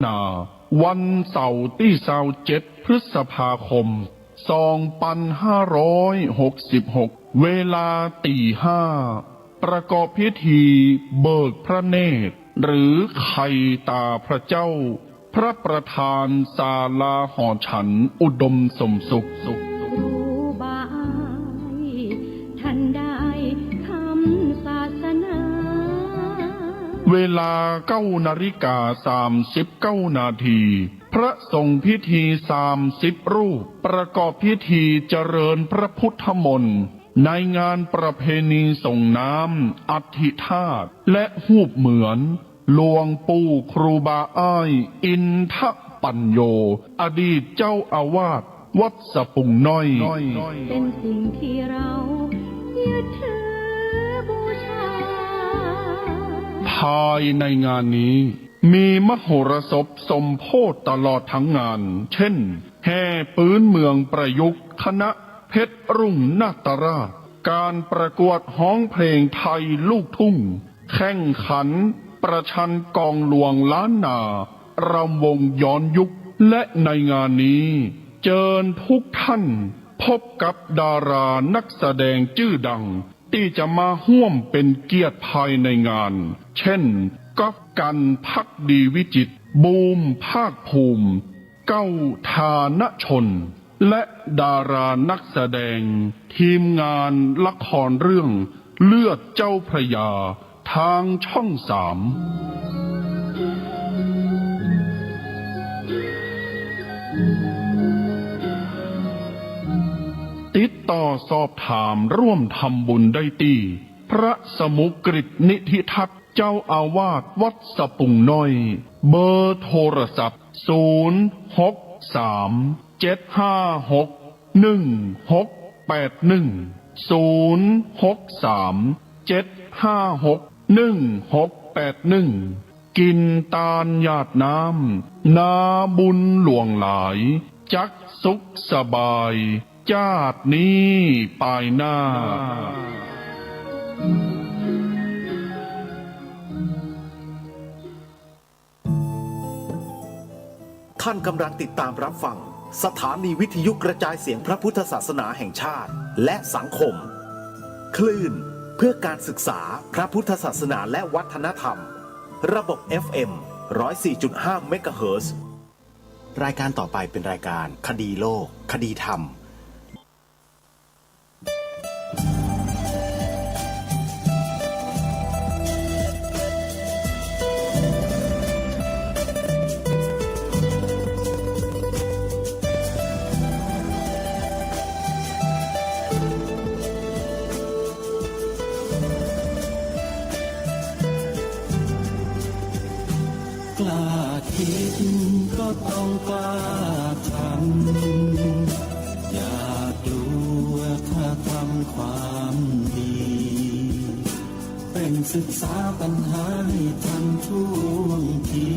นาวันเสาร์ที่27 พฤษภาคม 2566 เวลาตี 5ประกอบพิธีเบิกพระเนตรหรือไข่ตาพระเจ้าพระประธานศาลาหอฉันอุดมสมสุขรู้บายท่านได้คำศาสนาเวลา9:39 นาทีพระสงฆ์พิธี30 รูปประกอบพิธีเจริญพระพุทธมนต์ในงานประเพณีส่งน้ำอธิธาตุและหูปเหมือนหลวงปู่ครูบาอ้ายอินทปัญโยอดีตเจ้าอาวาสวัดสะปุงน้อยเป็นสิ่งที่เรายึดถือบูชาภายในงานนี้มีมโหรสพสมโภชตลอดทั้งงานเช่นแห่ปืนเมืองประยุกต์คณะเพชรรุ่งนาตราชการประกวดฮ้องเพลงไทยลูกทุ่งแข่งขันประชันกองหลวงล้านนารำวงย้อนยุคและในงานนี้เชิญทุกท่านพบกับดารานักแสดงชื่อดังที่จะมาร่วมเป็นเกียรติภายในงานเช่นก๊อฟกันภักดีวิจิตรบูมภาคภูมิเก้าธานชนและดารานักแสดงทีมงานละครเรื่องเลือดเจ้าพระยาทางช่อง3ติดต่อสอบถามร่วมทำบุญได้ที่พระสมุกฤตนิธิทัศน์เจ้าอาวาสวัดสะปุงน้อยเบอร์โทรศัพท์063-756-1681กินตาลหยาดน้ำนาบุญหลวงหลายจักสุขสบายจาดนี้ปลายหน้าท่านกำลังติดตามรับฟังสถานีวิทยุกระจายเสียงพระพุทธศาสนาแห่งชาติและสังคมคลื่นเพื่อการศึกษาพระพุทธศาสนาและวัฒนธรรมระบบ FM 104.5 เมกะเฮิรตซ์รายการต่อไปเป็นรายการคดีโลกคดีธรรมกล้าคิดก็ต้องกล้าทำอย่ากลัวถ้าทำความดีเป็นศึกษาปัญหาให้ทันท่วงที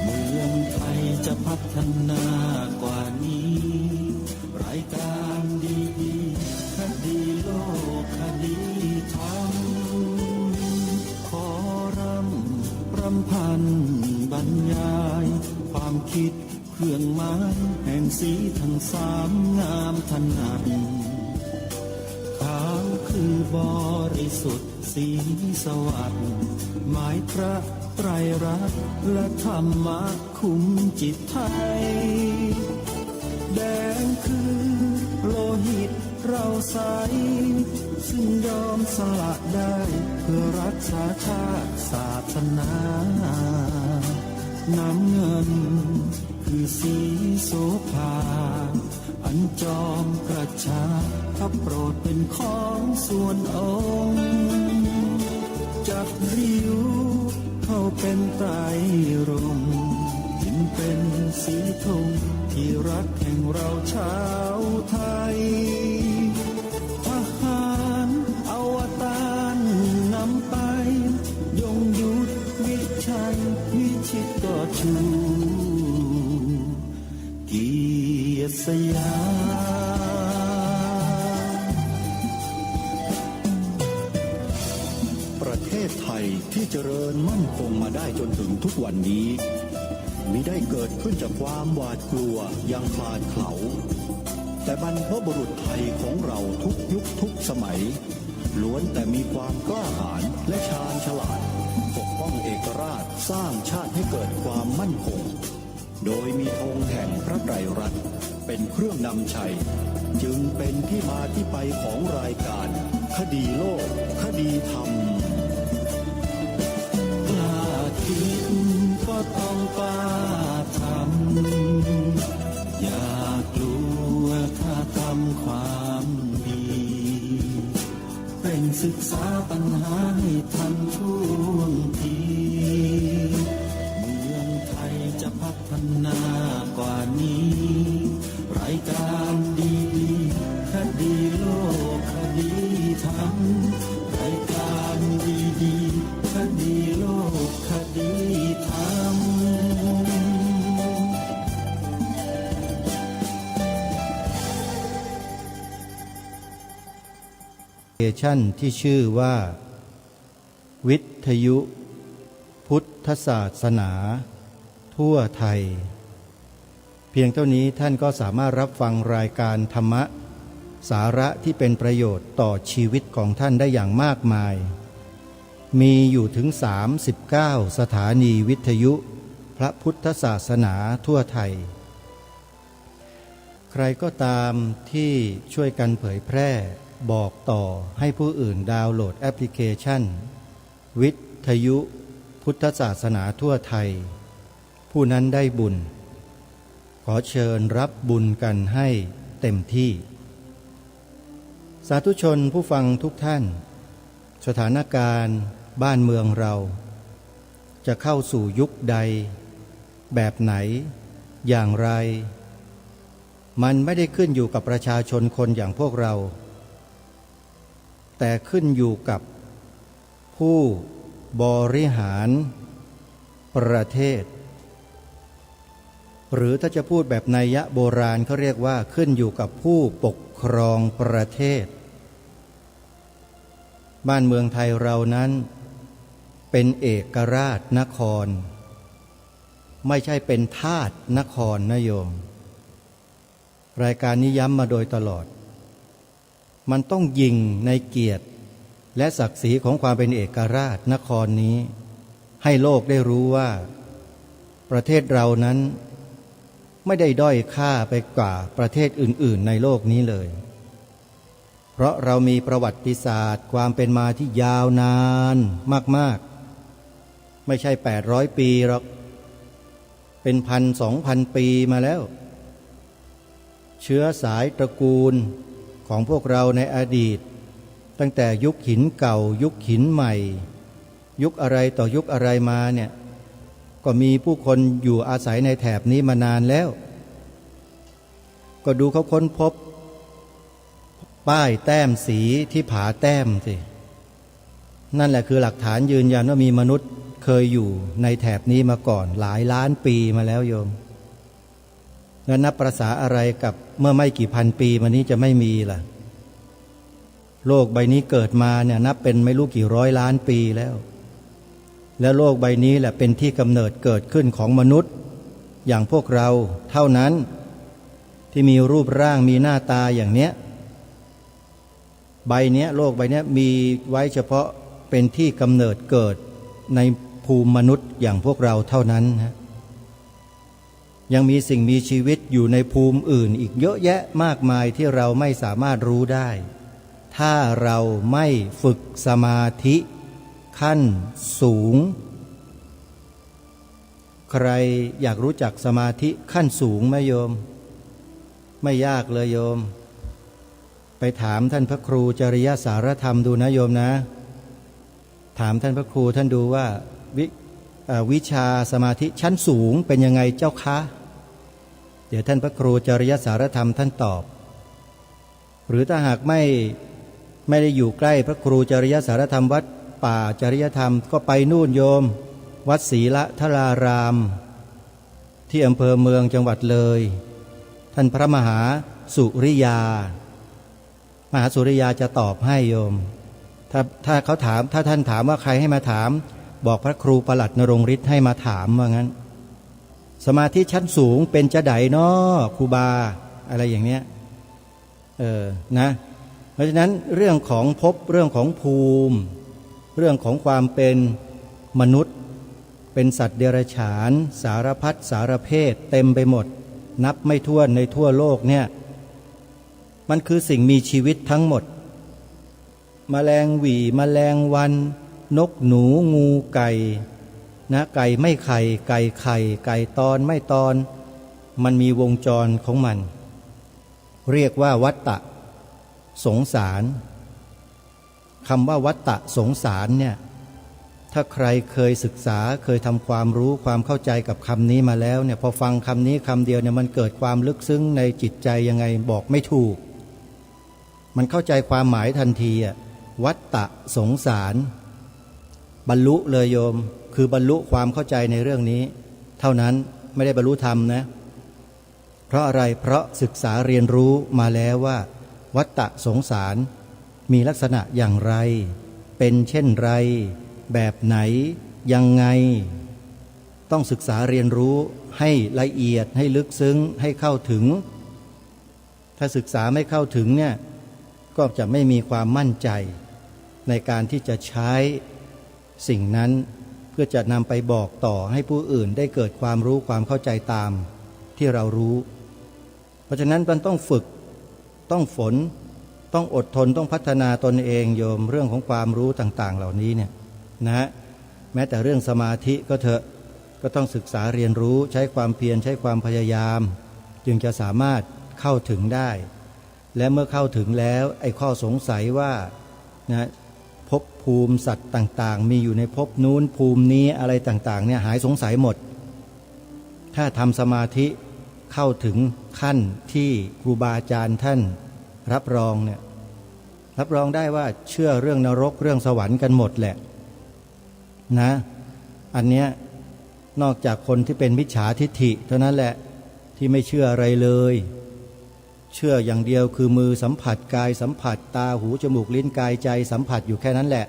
เมืองไทยจะพัฒนากว่านี้รายการดีๆคดีโลกคดีธรรมขอรำพันบรรยายความคิดเครื่องหมายแห่งสีทั้งสามงามถนัดขาวคือบริสุทธิ์สีสวัสดิ์หมายพระไตรรัตน์และธรรมะคุ้มจิตไทยแดงคือโลหิตเราใสซึ่งยอมสละได้เพื่อรักษาชาติศาสนาน้ำเงินคือสีโสภาอันจอมกระชากถ้าโปรดเป็นของส่วนองค์จับริ้วเข้าเป็นไตรรงค์จึงเป็นสีธงที่รักแห่งเราชาวไทยทหารอวตารนำไปยงยุทธวิชัยวิชิตก็ชูเกียรติสยามประเทศไทยที่ ที่เจริญมั่นคงมาได้จนถึงทุกวันนี้มิได้เกิดขึ้นจากความหวาดกลัวอย่างคลาดเขลาแต่บรรพบุรุษไทยของเราทุกยุคทุกสมัยล้วนแต่มีความกล้าหาญและชาญฉลาดปกป้องเอกราชสร้างชาติให้เกิดความมั่นคงโดยมีธงแห่งพระไตรรัตน์เป็นเครื่องนำชัยจึงเป็นที่มาที่ไปของรายการคดีโลกคดีธรรมกล้าคิดก็ต้องกล้าทำอย่ากลัวถ้าทำความดีเป็นศึกษาปัญหาให้ทันท่วงทีเมืองไทยจะพัฒนากว่านี้รายการดีๆคดีโลกคดีธรรมรายการดีๆคดีโลกคดีธรรมที่ชื่อว่าวิทยุพุทธศาสนาทั่วไทยเพียงเท่านี้ท่านก็สามารถรับฟังรายการธรรมะสาระที่เป็นประโยชน์ต่อชีวิตของท่านได้อย่างมากมายมีอยู่ถึง39สถานีวิทยุพระพุทธศาสนาทั่วไทยใครก็ตามที่ช่วยกันเผยแพร่บอกต่อให้ผู้อื่นดาวน์โหลดแอปพลิเคชันวิทยุพุทธศาสนาทั่วไทยผู้นั้นได้บุญขอเชิญรับบุญกันให้เต็มที่สาธุชนผู้ฟังทุกท่านสถานการณ์บ้านเมืองเราจะเข้าสู่ยุคใดแบบไหนอย่างไรมันไม่ได้ขึ้นอยู่กับประชาชนคนอย่างพวกเราแต่ขึ้นอยู่กับผู้บริหารประเทศหรือถ้าจะพูดแบบนัยยะโบราณเขาเรียกว่าขึ้นอยู่กับผู้ปกครองประเทศบ้านเมืองไทยเรานั้นเป็นเอกราชนครไม่ใช่เป็นทาสนครนะโยมรายการนี้ย้ำมาโดยตลอดมันต้องยิงในเกียรติและศักดิ์ศรีของความเป็นเอกราชนครนี้ให้โลกได้รู้ว่าประเทศเรานั้นไม่ได้ด้อยค่าไปกว่าประเทศอื่นๆในโลกนี้เลยเพราะเรามีประวัติศาสตร์ความเป็นมาที่ยาวนานมากๆไม่ใช่800ปีหรอกเป็น1,000-2,000 ปีมาแล้วเชื้อสายตระกูลของพวกเราในอดีตตั้งแต่ยุคหินเก่ายุคหินใหม่ยุคอะไรต่อยุคอะไรมาเนี่ยก็มีผู้คนอยู่อาศัยในแถบนี้มานานแล้วก็ดูเขาค้นพบป้ายแต้มสีที่ผาแต้มสินั่นแหละคือหลักฐานยืนยันว่ามีมนุษย์เคยอยู่ในแถบนี้มาก่อนหลายล้านปีมาแล้วโยมแล้วนับประสาอะไรกับเมื่อไม่กี่พันปีมานี้จะไม่มีล่ะโลกใบนี้เกิดมาเนี่ยนับเป็นไม่รู้กี่ร้อยล้านปีแล้วและโลกใบนี้แหละเป็นที่กำเนิดเกิดขึ้นของมนุษย์อย่างพวกเราเท่านั้นที่มีรูปร่างมีหน้าตาอย่างเนี้ยใบเนี้ยโลกใบเนี้ยมีไว้เฉพาะเป็นที่กำเนิดเกิดในภูมิมนุษย์อย่างพวกเราเท่านั้นฮะยังมีสิ่งมีชีวิตอยู่ในภูมิอื่นอีกเยอะแยะมากมายที่เราไม่สามารถรู้ได้ถ้าเราไม่ฝึกสมาธิขั้นสูงใครอยากรู้จักสมาธิขั้นสูงไหมโยมไม่ยากเลยโยมไปถามท่านพระครูจริยสารธรรมดูนะโยมนะถามท่านพระครูท่านดูว่าวิชาสมาธิชั้นสูงเป็นยังไงเจ้าคะเดี๋ยวท่านพระครูจริยสารธรรมท่านตอบหรือถ้าหากไม่ได้อยู่ใกล้พระครูจริยสารธรรมวัดป่าจริยธรรมก็ไปนู่นโยมวัดศรีละทรารามที่อำเภอเมืองจังหวัดเลยท่านพระมหาสุริยามหาสุริยาจะตอบให้โยมถ้าเขาถามถ้าท่านถามว่าใครให้มาถาม บอกพระครูประหลัดนรงฤทธิ์ให้มาถามว่างั้นสมาธิชั้นสูงเป็นจะไดน้อครูบาอะไรอย่างเนี้ยนะเพราะฉะนั้นเรื่องของภพเรื่องของภูมิเรื่องของความเป็นมนุษย์เป็นสัตว์เดรัจฉานสารพัดสารเพศเต็มไปหมดนับไม่ถ้วนในทั่วโลกเนี่ยมันคือสิ่งมีชีวิตทั้งหมดแมลงหวี่แมลงวันนกหนูงูไก่นะไก่ไม่ไข่ไก่ไข่ไก่ตอนไม่ตอนมันมีวงจรของมันเรียกว่าวัฏฏะสงสารคำว่าวัฏฏะสงสารเนี่ยถ้าใครเคยศึกษาเคยทำความรู้ความเข้าใจกับคำนี้มาแล้วเนี่ยพอฟังคำนี้คำเดียวเนี่ยมันเกิดความลึกซึ้งในจิตใจยังไงบอกไม่ถูกมันเข้าใจความหมายทันทีอ่ะวัฏฏะสงสารบรรลุเลยโยมคือบรรลุความเข้าใจในเรื่องนี้เท่านั้นไม่ได้บรรลุธรรมนะเพราะอะไรเพราะศึกษาเรียนรู้มาแล้วว่าวัฏฏะสงสารมีลักษณะอย่างไรเป็นเช่นไรแบบไหนยังไงต้องศึกษาเรียนรู้ให้ละเอียดให้ลึกซึ้งให้เข้าถึงถ้าศึกษาไม่เข้าถึงเนี่ยก็จะไม่มีความมั่นใจในการที่จะใช้สิ่งนั้นเพื่อจะนำไปบอกต่อให้ผู้อื่นได้เกิดความรู้ความเข้าใจตามที่เรารู้เพราะฉะนั้นมันต้องฝึกต้องฝนต้องอดทนต้องพัฒนาตนเองโยมเรื่องของความรู้ต่างๆเหล่านี้เนี่ยนะแม้แต่เรื่องสมาธิก็เถอะก็ต้องศึกษาเรียนรู้ใช้ความเพียรใช้ความพยายามจึงจะสามารถเข้าถึงได้และเมื่อเข้าถึงแล้วไอ้ข้อสงสัยว่านะภพภูมิสัตว์ต่างๆมีอยู่ในภพนู้นภูมินี้อะไรต่างๆเนี่ยหายสงสัยหมดถ้าทำสมาธิเข้าถึงขั้นที่ครูบาอาจารย์ท่านรับรองเนี่ยรับรองได้ว่าเชื่อเรื่องนรกเรื่องสวรรค์กันหมดแหละนะอันเนี้ยนอกจากคนที่เป็นมิจฉาทิฏฐิเท่านั้นแหละที่ไม่เชื่ออะไรเลยเชื่ออย่างเดียวคือมือสัมผัสกายสัมผัสตาหูจมูกลิ้นกายใจสัมผัสอยู่แค่นั้นแหละ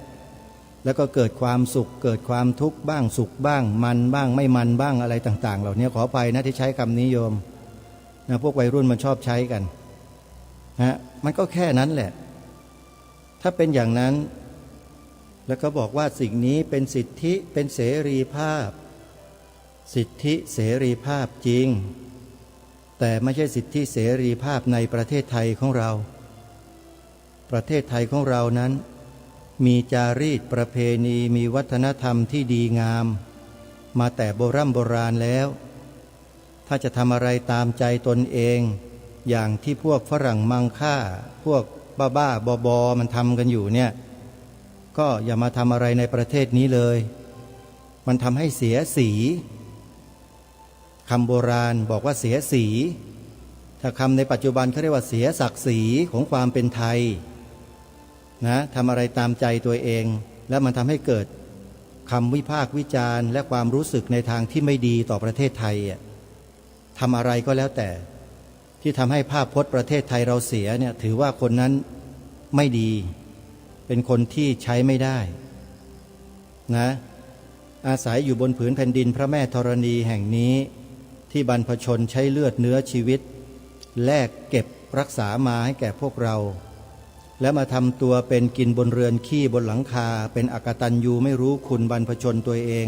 แล้วก็เกิดความสุขเกิดความทุกข์บ้างสุขบ้างมันบ้างไม่มันบ้างอะไรต่างๆเหล่านี้ขออภัยนะที่ใช้คำนี้โยมนะพวกวัยรุ่นมันชอบใช้กันนะมันก็แค่นั้นแหละถ้าเป็นอย่างนั้นแล้วก็บอกว่าสิ่งนี้เป็นสิทธิเป็นเสรีภาพสิทธิเสรีภาพจริงแต่ไม่ใช่สิทธิเสรีภาพในประเทศไทยของเราประเทศไทยของเรานั้นมีจารีตประเพณีมีวัฒนธรรมที่ดีงามมาแต่โบราณแล้วถ้าจะทำอะไรตามใจตนเองอย่างที่พวกฝรั่งมังค่าพวกบ้าๆบอๆมันทำกันอยู่เนี่ยก็อย่ามาทำอะไรในประเทศนี้เลยมันทำให้เสียสีคำโบราณบอกว่าเสียสีถ้าคำในปัจจุบันเขาเรียกว่าเสียศักดิ์ศรีของความเป็นไทยนะทำอะไรตามใจตัวเองแล้วมันทำให้เกิดคำวิพากษ์วิจารณ์และความรู้สึกในทางที่ไม่ดีต่อประเทศไทยทำอะไรก็แล้วแต่ที่ทำให้ภาพพจน์ประเทศไทยเราเสียเนี่ยถือว่าคนนั้นไม่ดีเป็นคนที่ใช้ไม่ได้นะอาศัยอยู่บนผืนแผ่นดินพระแม่ธรณีแห่งนี้ที่บรรพชนใช้เลือดเนื้อชีวิตแลกเก็บรักษามาให้แก่พวกเราและมาทำตัวเป็นกินบนเรือนขี้บนหลังคาเป็นอกตัญญูไม่รู้คุณบรรพชนตัวเอง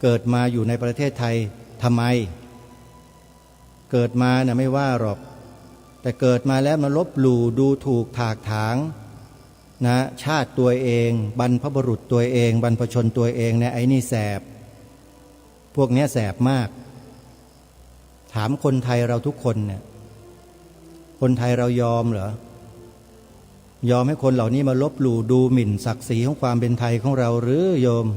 เกิดมาอยู่ในประเทศไทยทำไมเกิดมาน่ะไม่ว่าหรอกแต่เกิดมาแล้วมาลบหลู่ดูถูกถากถางนะชาติตัวเองบรรพบุรุษตัวเองบรรพชนตัวเองเนี่ยไอ้นี่แสบพวกนี้แสบมากถามคนไทยเราทุกคนเนี่ยคนไทยเรายอมเหรอยอมให้คนเหล่านี้มาลบหลู่ดูหมิ่นศักดิ์ศรีของความเป็นไทยของเราหรือโยม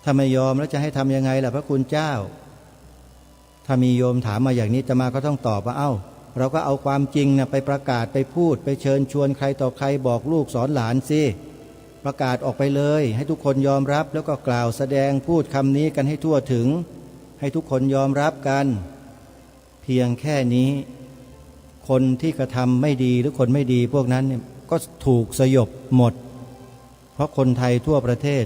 ถ้าไม่ยอมแล้วจะให้ทำยังไงล่ะพระคุณเจ้าถ้ามีโยมถามมาอย่างนี้อาตมาก็ต้องตอบว่าเอ้าเราก็เอาความจริงนะไปประกาศไปพูดไปเชิญชวนใครต่อใครบอกลูกสอนหลานสิประกาศออกไปเลยให้ทุกคนยอมรับแล้วก็กล่าวแสดงพูดคำนี้กันให้ทั่วถึงให้ทุกคนยอมรับกันเพียงแค่นี้คนที่กระทำไม่ดีหรือคนไม่ดีพวกนั้นเนี่ยก็ถูกสยบหมดเพราะคนไทยทั่วประเทศ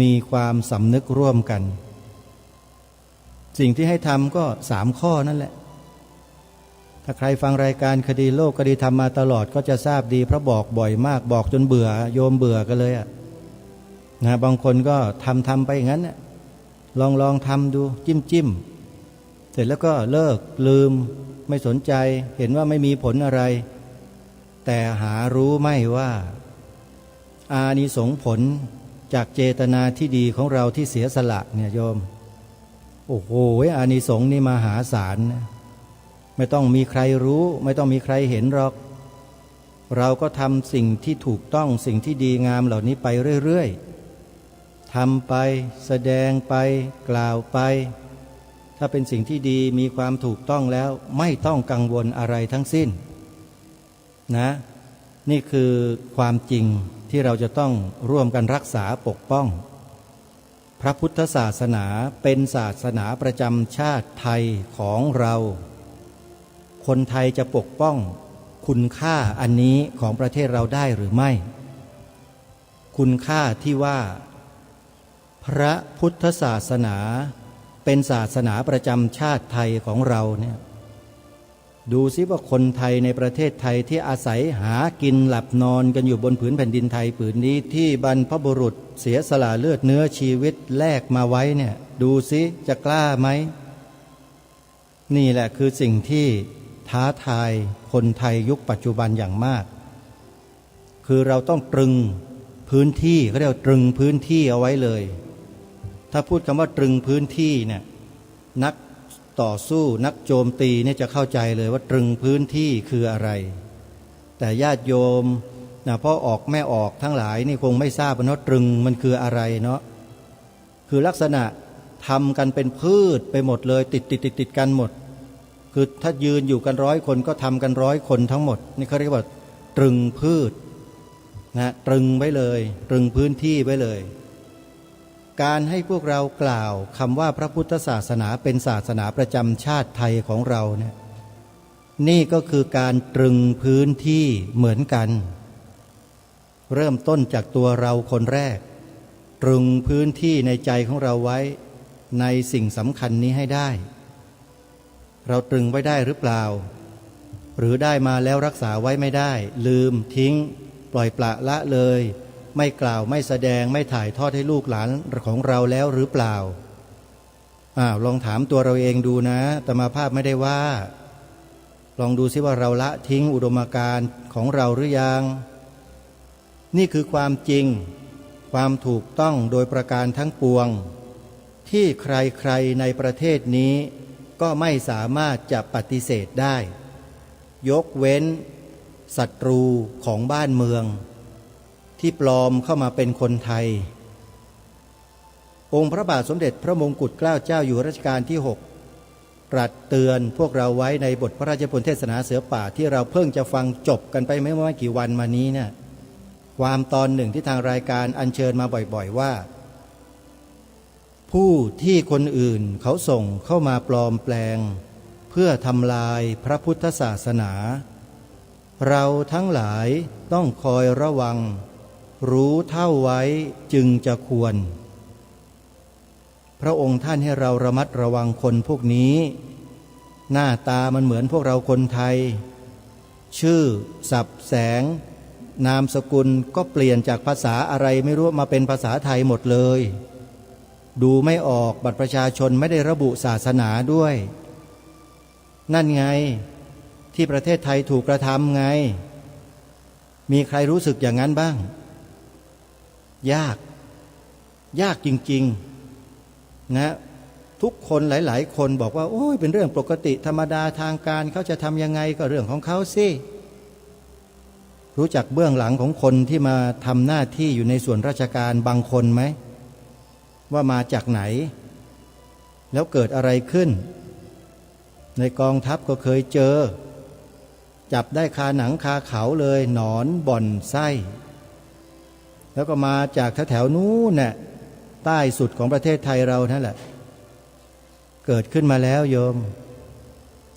มีความสำนึกร่วมกัน สิ่งที่ให้ทำก็3 ข้อนั่นแหละถ้าใครฟังรายการคดีโลกคดีธรรมมาตลอดก็จะทราบดีเพราะบอกบ่อยมากบอกจนเบื่อโยมเบื่อกันเลยนะบางคนก็ทำไปอย่างนั้นลองทำดูจิ้มเสร็จแล้วก็เลิกลืมไม่สนใจเห็นว่าไม่มีผลอะไรแต่หารู้ไม่ว่าอานิสงส์ผลจากเจตนาที่ดีของเราที่เสียสละเนี่ยโยมโอ้โหอานิสงส์นี่มหาศาลนะไม่ต้องมีใครรู้ไม่ต้องมีใครเห็นหรอกเราก็ทำสิ่งที่ถูกต้องสิ่งที่ดีงามเหล่านี้ไปเรื่อยๆทำไปแสดงไปกล่าวไปถ้าเป็นสิ่งที่ดีมีความถูกต้องแล้วไม่ต้องกังวลอะไรทั้งสิ้นนะนี่คือความจริงที่เราจะต้องร่วมกันรักษาปกป้องพระพุทธศาสนาเป็นศาสนาประจำชาติไทยของเราคนไทยจะปกป้องคุณค่าอันนี้ของประเทศเราได้หรือไม่คุณค่าที่ว่าพระพุทธศาสนาเป็นศาสนาประจำชาติไทยของเราเนี่ยดูซิว่าคนไทยในประเทศไทยที่อาศัยหากินหลับนอนกันอยู่บนผืนแผ่นดินไทยผืนนี้ที่บรรพบุรุษเสียสละเลือดเนื้อชีวิตแลกมาไว้เนี่ยดูซิจะกล้าไหมนี่แหละคือสิ่งที่ท้าทายคนไทยยุคปัจจุบันอย่างมากคือเราต้องตรึงพื้นที่เขาเรียกว่าตรึงพื้นที่เอาไว้เลยถ้าพูดคำว่าตรึงพื้นที่เนี่ยนักต่อสู้นักโจมตีเนี่ยจะเข้าใจเลยว่าตรึงพื้นที่คืออะไรแต่ญาติโยมนะพ่อออกแม่ออกทั้งหลายนี่คงไม่ทราบว่าตรึงมันคืออะไรเนาะคือลักษณะทำกันเป็นพืชไปหมดเลยติดกันหมดคือถ้ายืนอยู่กัน100 คนก็ทำกัน100 คนทั้งหมดนี่เขาเรียกว่าตรึงพืชนะตรึงไว้เลยตรึงพื้นที่ไว้เลยการให้พวกเรากล่าวคำว่าพระพุทธศาสนาเป็นศาสนาประจำชาติไทยของเราเนี่ยนี่ก็คือการตรึงพื้นที่เหมือนกันเริ่มต้นจากตัวเราคนแรกตรึงพื้นที่ในใจของเราไว้ในสิ่งสำคัญนี้ให้ได้เราตรึงไว้ได้หรือเปล่าหรือได้มาแล้วรักษาไว้ไม่ได้ลืมทิ้งปล่อยปละละเลยไม่กล่าวไม่แสดงไม่ถ่ายทอดให้ลูกหลานของเราแล้วหรือเปล่าลองถามตัวเราเองดูนะอาตมาภาพไม่ได้ว่าลองดูซิว่าเราละทิ้งอุดมการณ์ของเราหรือยังนี่คือความจริงความถูกต้องโดยประการทั้งปวงที่ใครๆในประเทศนี้ก็ไม่สามารถจะปฏิเสธได้ยกเว้นศัตรูของบ้านเมืองที่ปลอมเข้ามาเป็นคนไทยองค์พระบาทสมเด็จพระมงกุฎเกล้าเจ้าอยู่หัวรัชกาลที่6ตรัสเตือนพวกเราไว้ในบทพระราชนิพนธ์เทศนาเสือป่าที่เราเพิ่งจะฟังจบกันไปไม่กี่วันมานี้เนี่ยความตอนหนึ่งที่ทางรายการอัญเชิญมาบ่อยๆว่าผู้ที่คนอื่นเขาส่งเข้ามาปลอมแปลงเพื่อทำลายพระพุทธศาสนาเราทั้งหลายต้องคอยระวังรู้เท่าไว้จึงจะควรพระองค์ท่านให้เราระมัดระวังคนพวกนี้หน้าตามันเหมือนพวกเราคนไทยชื่อศัพท์แสงนามสกุลก็เปลี่ยนจากภาษาอะไรไม่รู้มาเป็นภาษาไทยหมดเลยดูไม่ออกบัตรประชาชนไม่ได้ระบุศาสนาด้วยนั่นไงที่ประเทศไทยถูกกระทำไงมีใครรู้สึกอย่างนั้นบ้างยากจริงๆนะทุกคนหลายๆคนบอกว่าโอ้ยเป็นเรื่องปกติธรรมดาทางการเขาจะทำยังไงก็เรื่องของเขาสิรู้จักเบื้องหลังของคนที่มาทำหน้าที่อยู่ในส่วนราชการบางคนไหมว่ามาจากไหนแล้วเกิดอะไรขึ้นในกองทัพก็เคยเจอจับได้คาหนังคาเขาเลยหนอนบ่อนไส้แล้วก็มาจากแถวๆนู้นน่ะใต้สุดของประเทศไทยเรานั่นแหละเกิดขึ้นมาแล้วโยม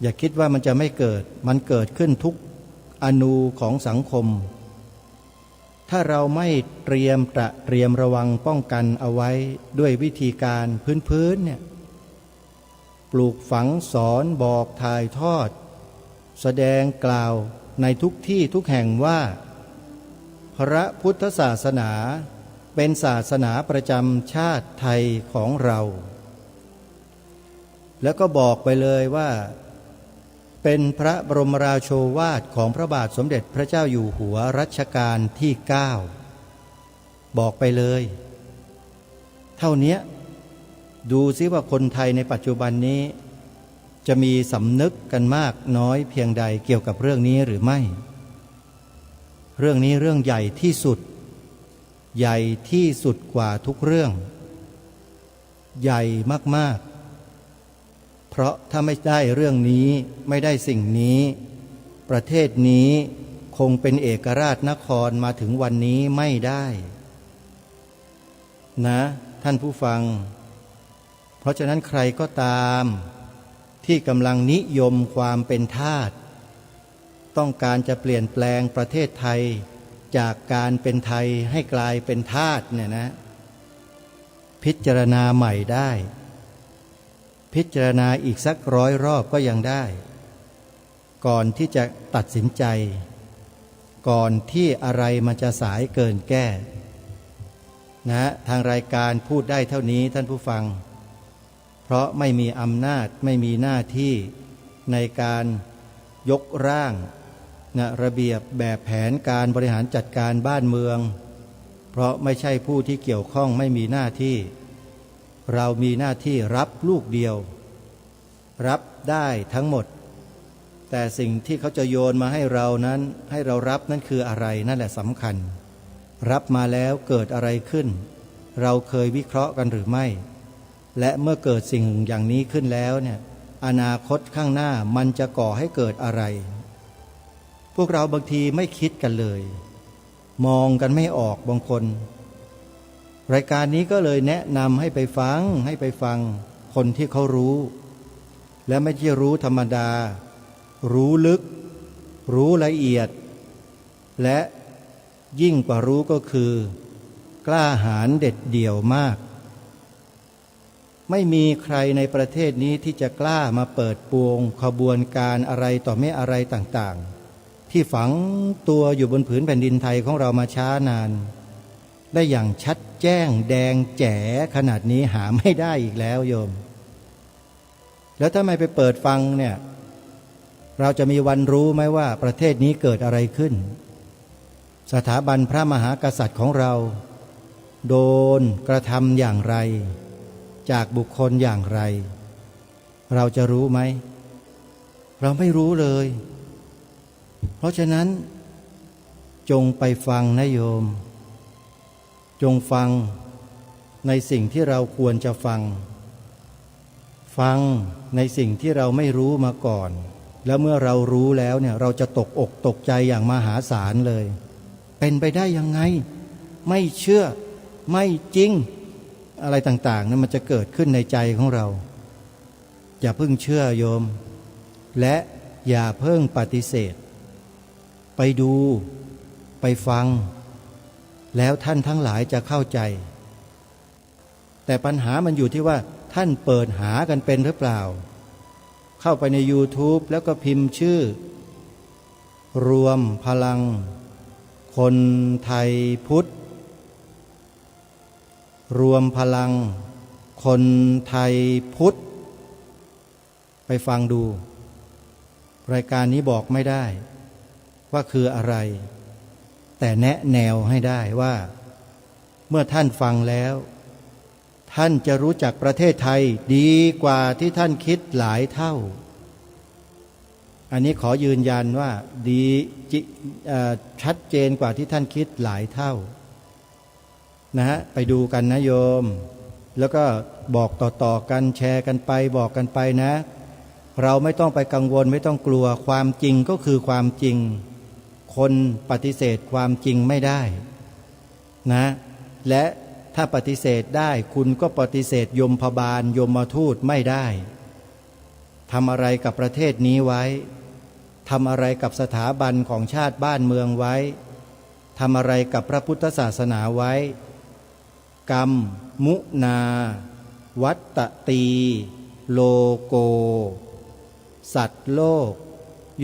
อย่าคิดว่ามันจะไม่เกิดมันเกิดขึ้นทุกอนูของสังคม ถ้าเราไม่เตรียมระวังป้องกันเอาไว้ด้วยวิธีการพื้นเนี่ยปลูกฝังสอนบอกถ่ายทอดแสดงกล่าวในทุกที่ทุกแห่งว่าพระพุทธศาสนาเป็นศาสนาประจำชาติไทยของเราแล้วก็บอกไปเลยว่าเป็นพระบรมราโชวาทของพระบาทสมเด็จพระเจ้าอยู่หัวรัชกาลที่ 9บอกไปเลยเท่านี้ดูซิว่าคนไทยในปัจจุบันนี้จะมีสำนึกกันมากน้อยเพียงใดเกี่ยวกับเรื่องนี้หรือไม่เรื่องนี้เรื่องใหญ่ที่สุดใหญ่ที่สุดกว่าทุกเรื่องใหญ่มากๆเพราะถ้าไม่ได้เรื่องนี้ไม่ได้สิ่งนี้ประเทศนี้คงเป็นเอกราชนครมาถึงวันนี้ไม่ได้นะท่านผู้ฟังเพราะฉะนั้นใครก็ตามที่กำลังนิยมความเป็นทาสต้องการจะเปลี่ยนแปลงประเทศไทยจากการเป็นไทยให้กลายเป็นทาสเนี่ยนะพิจารณาใหม่ได้พิจารณาอีกสัก100 รอบก็ยังได้ก่อนที่จะตัดสินใจก่อนที่อะไรมันจะสายเกินแก้นะทางรายการพูดได้เท่านี้ท่านผู้ฟังเพราะไม่มีอำนาจไม่มีหน้าที่ในการยกร่างนะระเบียบแบบแผนการบริหารจัดการบ้านเมืองเพราะไม่ใช่ผู้ที่เกี่ยวข้องไม่มีหน้าที่เรามีหน้าที่รับลูกเดียวรับได้ทั้งหมดแต่สิ่งที่เขาจะโยนมาให้เรานั้นให้เรารับนั่นคืออะไรนั่นแหละสำคัญรับมาแล้วเกิดอะไรขึ้นเราเคยวิเคราะห์กันหรือไม่และเมื่อเกิดสิ่งอย่างนี้ขึ้นแล้วเนี่ยอนาคตข้างหน้ามันจะก่อให้เกิดอะไรพวกเราบางทีไม่คิดกันเลยมองกันไม่ออกบางคนรายการนี้ก็เลยแนะนำให้ไปฟังคนที่เขารู้และไม่ใช่รู้ธรรมดารู้ลึกรู้ละเอียดและยิ่งกว่ารู้ก็คือกล้าหาญเด็ดเดี่ยวมากไม่มีใครในประเทศนี้ที่จะกล้ามาเปิดปวงขบวนการอะไรต่อไม่อะไรต่างๆที่ฝังตัวอยู่บนผืนแผ่นดินไทยของเรามาช้านานได้อย่างชัดแจ้งแดงแจ๋ขนาดนี้หาไม่ได้อีกแล้วโยมแล้วถ้าไม่ไปเปิดฟังเนี่ยเราจะมีวันรู้ไหมว่าประเทศนี้เกิดอะไรขึ้นสถาบันพระมหากษัตริย์ของเราโดนกระทำอย่างไรจากบุคคลอย่างไรเราจะรู้ไหมเราไม่รู้เลยเพราะฉะนั้นจงไปฟังนะโยมจงฟังในสิ่งที่เราควรจะฟังในสิ่งที่เราไม่รู้มาก่อนแล้วเมื่อเรารู้แล้วเนี่ยเราจะตกอกตกใจอย่างมหาศาลเลยเป็นไปได้ยังไงไม่เชื่อไม่จริงอะไรต่างๆนั้นมันจะเกิดขึ้นในใจของเราอย่าเพิ่งเชื่อโยมและอย่าเพิ่งปฏิเสธไปดูไปฟังแล้วท่านทั้งหลายจะเข้าใจแต่ปัญหามันอยู่ที่ว่าท่านเปิดหากันเป็นหรือเปล่าเข้าไปใน YouTube แล้วก็พิมพ์ชื่อรวมพลังคนไทยพุทธรวมพลังคนไทยพุทธไปฟังดูรายการนี้บอกไม่ได้ว่าคืออะไรแต่แนะแนวให้ได้ว่าเมื่อท่านฟังแล้วท่านจะรู้จักประเทศไทยดีกว่าที่ท่านคิดหลายเท่าอันนี้ขอยืนยันว่าดีชัดเจนกว่าที่ท่านคิดหลายเท่านะฮะไปดูกันนะโยมแล้วก็บอกต่อๆกันแชร์กันไปบอกกันไปนะเราไม่ต้องไปกังวลไม่ต้องกลัวความจริงก็คือความจริงคนปฏิเสธความจริงไม่ได้นะและถ้าปฏิเสธได้คุณก็ปฏิเสธยมพบาลยมทูตไม่ได้ทำอะไรกับประเทศนี้ไว้ทำอะไรกับสถาบันของชาติบ้านเมืองไว้ ทำอะไรกับพระพุทธศาสนาไว้ กรรมมุนา วัตตตีโลโก สัตว์โลก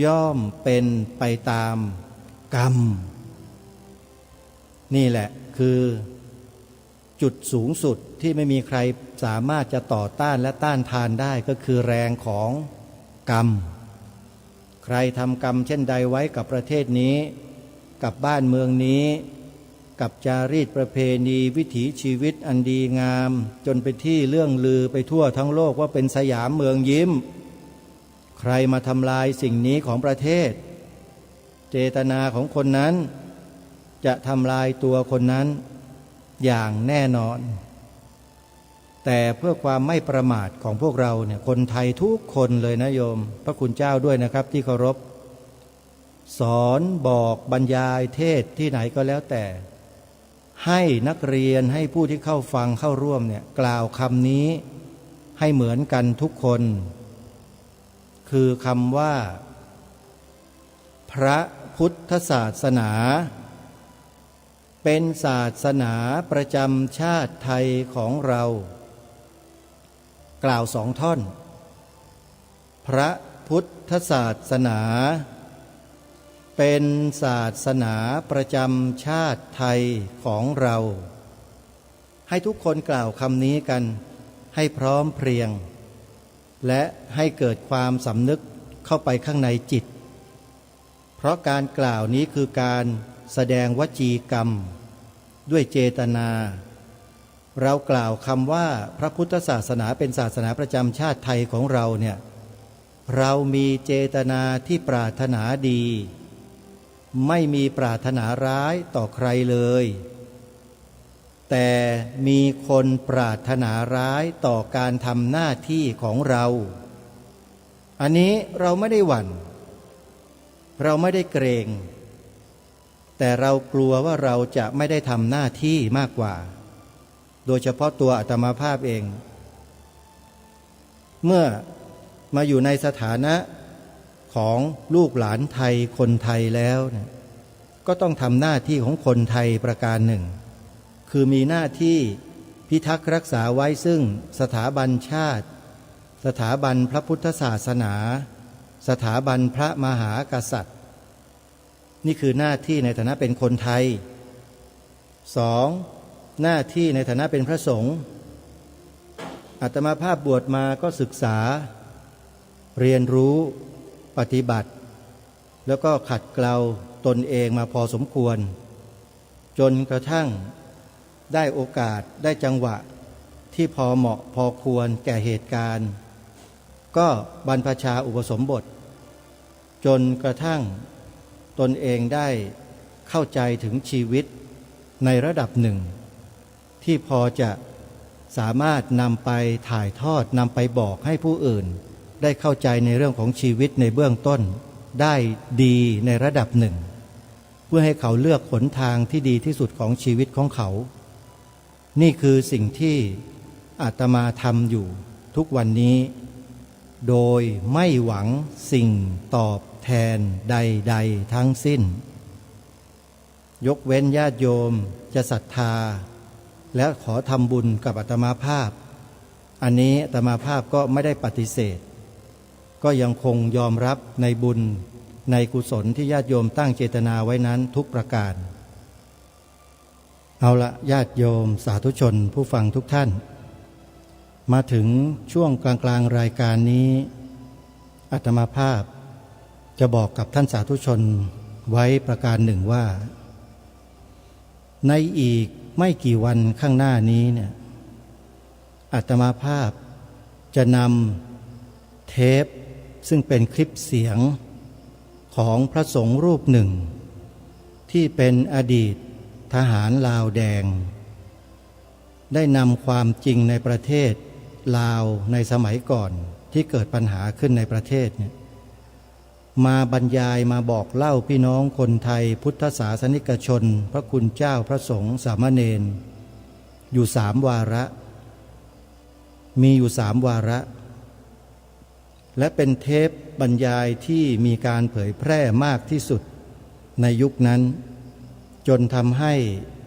ย่อมเป็นไปตามกรรมนี่แหละคือจุดสูงสุดที่ไม่มีใครสามารถจะต่อต้านและต้านทานได้ก็คือแรงของกรรมใครทำกรรมเช่นใดไว้กับประเทศนี้กับบ้านเมืองนี้กับจารีตประเพณีวิถีชีวิตอันดีงามจนเป็นที่เรื่องลือไปทั่วทั้งโลกว่าเป็นสยามเมืองยิ้มใครมาทำลายสิ่งนี้ของประเทศเจตนาของคนนั้นจะทำลายตัวคนนั้นอย่างแน่นอนแต่เพื่อความไม่ประมาทของพวกเราเนี่ยคนไทยทุกคนเลยนะโยมพระคุณเจ้าด้วยนะครับที่เคารพสอนบอกบรรยายเทศที่ไหนก็แล้วแต่ให้นักเรียนให้ผู้ที่เข้าฟังเข้าร่วมเนี่ยกล่าวคำนี้ให้เหมือนกันทุกคนคือคำว่าพระพุทธศาสนาเป็นศาสนาประจำชาติไทยของเรากล่าวสองท่อนพระพุทธศาสนาเป็นศาสนาประจำชาติไทยของเราให้ทุกคนกล่าวคำนี้กันให้พร้อมเพรียงและให้เกิดความสำนึกเข้าไปข้างในจิตเพราะการกล่าวนี้คือการแสดงวจีกรรมด้วยเจตนาเรากล่าวคำว่าพระพุทธศาสนาเป็นศาสนาประจำชาติไทยของเราเนี่ยเรามีเจตนาที่ปรารถนาดีไม่มีปรารถนาร้ายต่อใครเลยแต่มีคนปรารถนาร้ายต่อการทำหน้าที่ของเราอันนี้เราไม่ได้หวั่นเราไม่ได้เกรงแต่เรากลัวว่าเราจะไม่ได้ทำหน้าที่มากกว่าโดยเฉพาะตัวอาตมาภาพเองเมื่อมาอยู่ในสถานะของลูกหลานไทยคนไทยแล้วเนี่ยก็ต้องทำหน้าที่ของคนไทยประการหนึ่งคือมีหน้าที่พิทักษ์รักษาไว้ซึ่งสถาบันชาติสถาบันพระพุทธศาสนาสถาบันพระมหากษัตริย์นี่คือหน้าที่ในฐานะเป็นคนไทยสองหน้าที่ในฐานะเป็นพระสงฆ์อาตมาภาพบวชมาก็ศึกษาเรียนรู้ปฏิบัติแล้วก็ขัดเกลาตนเองมาพอสมควรจนกระทั่งได้โอกาสได้จังหวะที่พอเหมาะพอควรแก่เหตุการณ์ก็บรรพชาอุปสมบทจนกระทั่งตนเองได้เข้าใจถึงชีวิตในระดับหนึ่งที่พอจะสามารถนำไปถ่ายทอดนำไปบอกให้ผู้อื่นได้เข้าใจในเรื่องของชีวิตในเบื้องต้นได้ดีในระดับหนึ่งเพื่อให้เขาเลือกหนทางที่ดีที่สุดของชีวิตของเขานี่คือสิ่งที่อาตมาทำอยู่ทุกวันนี้โดยไม่หวังสิ่งตอบแทนใดๆทั้งสิ้นยกเว้นญาติโยมจะศรัทธาและขอทำบุญกับอาตมาภาพอันนี้อาตมาภาพก็ไม่ได้ปฏิเสธก็ยังคงยอมรับในบุญในกุศลที่ญาติโยมตั้งเจตนาไว้นั้นทุกประการเอาละญาติโยมสาธุชนผู้ฟังทุกท่านมาถึงช่วงกลางๆรายการนี้อาตมาภาพจะบอกกับท่านสาธุชนไว้ประการหนึ่งว่าในอีกไม่กี่วันข้างหน้านี้เนี่ยอาตมาภาพจะนำเทปซึ่งเป็นคลิปเสียงของพระสงฆ์รูปหนึ่งที่เป็นอดีตทหารลาวแดงได้นำความจริงในประเทศลาวในสมัยก่อนที่เกิดปัญหาขึ้นในประเทศเนี่ยมาบรรยายมาบอกเล่าพี่น้องคนไทยพุทธศาสนิกชนพระคุณเจ้าพระสงฆ์สามเณรอยู่3 วาระมีอยู่3 วาระและเป็นเทปบรรยายที่มีการเผยแพร่มากที่สุดในยุคนั้น จนทำให้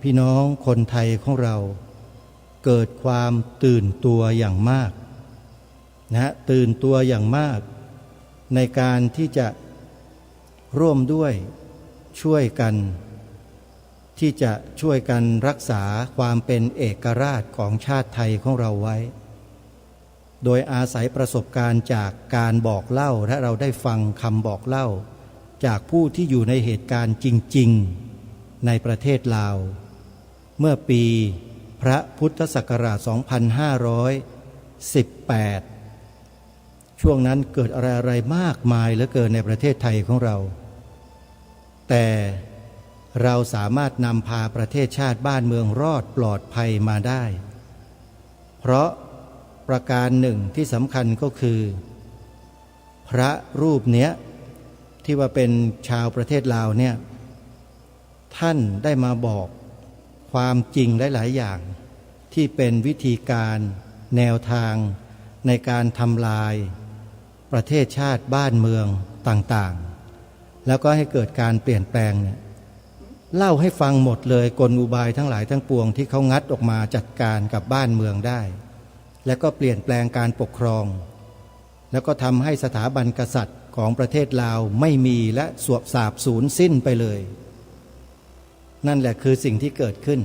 พี่น้องคนไทยของเราเกิดความตื่นตัวอย่างมากนะตื่นตัวอย่างมากในการที่จะร่วมด้วยช่วยกันที่จะช่วยกันรักษาความเป็นเอกราชของชาติไทยของเราไว้โดยอาศัยประสบการณ์จากการบอกเล่าและเราได้ฟังคำบอกเล่าจากผู้ที่อยู่ในเหตุการณ์จริงๆในประเทศลาวเมื่อปีพระพุทธศักราช 2518 ช่วงนั้นเกิดอะไรๆมากมายเหลือเกินในประเทศไทยของเราแต่เราสามารถนำพาประเทศชาติบ้านเมืองรอดปลอดภัยมาได้เพราะประการหนึ่งที่สำคัญก็คือพระรูปเนี้ยที่ว่าเป็นชาวประเทศลาวเนี่ยท่านได้มาบอกความจริงหลายๆอย่างที่เป็นวิธีการแนวทางในการทำลายประเทศชาติบ้านเมืองต่างๆแล้วก็ให้เกิดการเปลี่ยนแปลงเนี่ยเล่าให้ฟังหมดเลยกลอุบายทั้งหลายทั้งปวงที่เขางัดออกมาจัดการกับบ้านเมืองได้แล้วก็เปลี่ยนแปลงการปกครองแล้วก็ทำให้สถาบันกษัตริย์ของประเทศลาวไม่มีและสาบสูญสิ้นไปเลยนั่นแหละคือสิ่งที่เกิดขึ้น